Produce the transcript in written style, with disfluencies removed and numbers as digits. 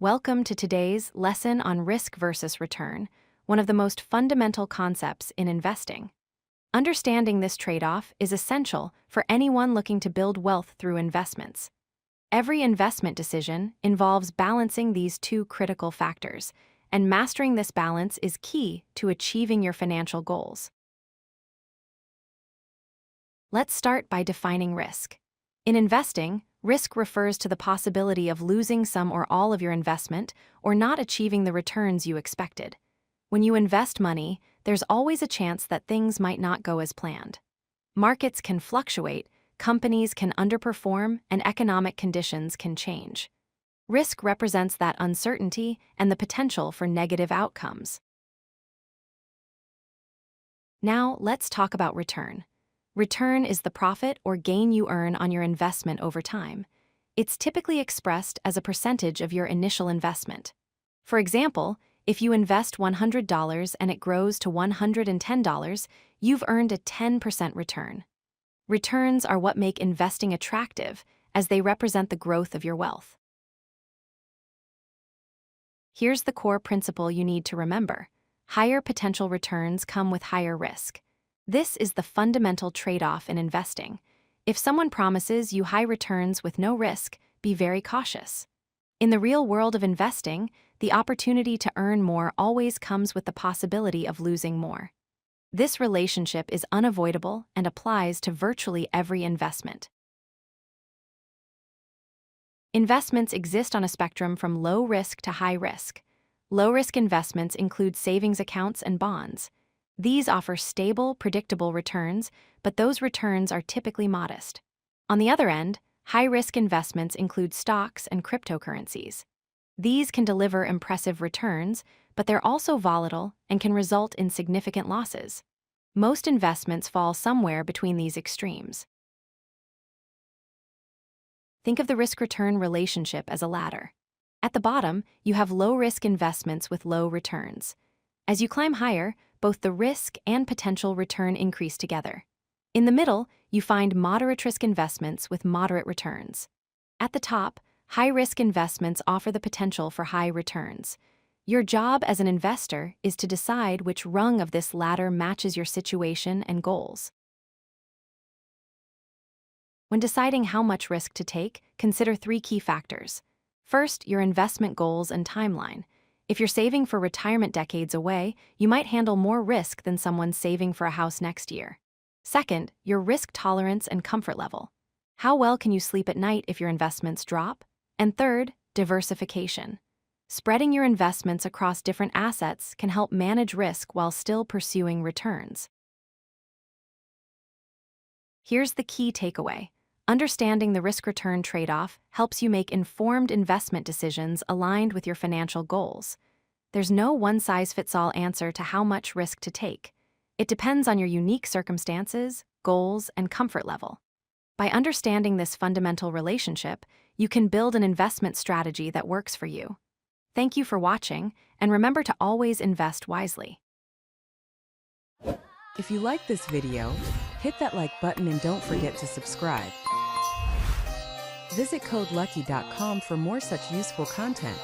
Welcome to today's lesson on risk versus return, one of the most fundamental concepts in investing. Understanding this trade-off is essential for anyone looking to build wealth through investments. Every investment decision involves balancing these two critical factors, and mastering this balance is key to achieving your financial goals. Let's start by defining risk. In investing, risk refers to the possibility of losing some or all of your investment or not achieving the returns you expected. When you invest money, there's always a chance that things might not go as planned. Markets can fluctuate, companies can underperform, and economic conditions can change. Risk represents that uncertainty and the potential for negative outcomes. Now, let's talk about return. Return is the profit or gain you earn on your investment over time. It's typically expressed as a percentage of your initial investment. For example, if you invest $100 and it grows to $110, you've earned a 10% return. Returns are what make investing attractive, as they represent the growth of your wealth. Here's the core principle you need to remember. Higher potential returns come with higher risk. This is the fundamental trade-off in investing. If someone promises you high returns with no risk, be very cautious. In the real world of investing, the opportunity to earn more always comes with the possibility of losing more. This relationship is unavoidable and applies to virtually every investment. Investments exist on a spectrum from low risk to high risk. Low-risk investments include savings accounts and bonds. These offer stable, predictable returns, but those returns are typically modest. On the other end, high-risk investments include stocks and cryptocurrencies. These can deliver impressive returns, but they're also volatile and can result in significant losses. Most investments fall somewhere between these extremes. Think of the risk-return relationship as a ladder. At the bottom, you have low-risk investments with low returns. As you climb higher, both the risk and potential return increase together. In the middle, you find moderate-risk investments with moderate returns. At the top, high-risk investments offer the potential for high returns. Your job as an investor is to decide which rung of this ladder matches your situation and goals. When deciding how much risk to take, consider three key factors. First, your investment goals and timeline. If you're saving for retirement decades away, you might handle more risk than someone saving for a house next year. Second, your risk tolerance and comfort level. How well can you sleep at night if your investments drop? And third, diversification. Spreading your investments across different assets can help manage risk while still pursuing returns. Here's the key takeaway. Understanding the risk-return trade-off helps you make informed investment decisions aligned with your financial goals. There's no one-size-fits-all answer to how much risk to take. It depends on your unique circumstances, goals, and comfort level. By understanding this fundamental relationship, you can build an investment strategy that works for you. Thank you for watching, and remember to always invest wisely. If you like this video, hit that like button and don't forget to subscribe. Visit CodeLucky.com for more such useful content.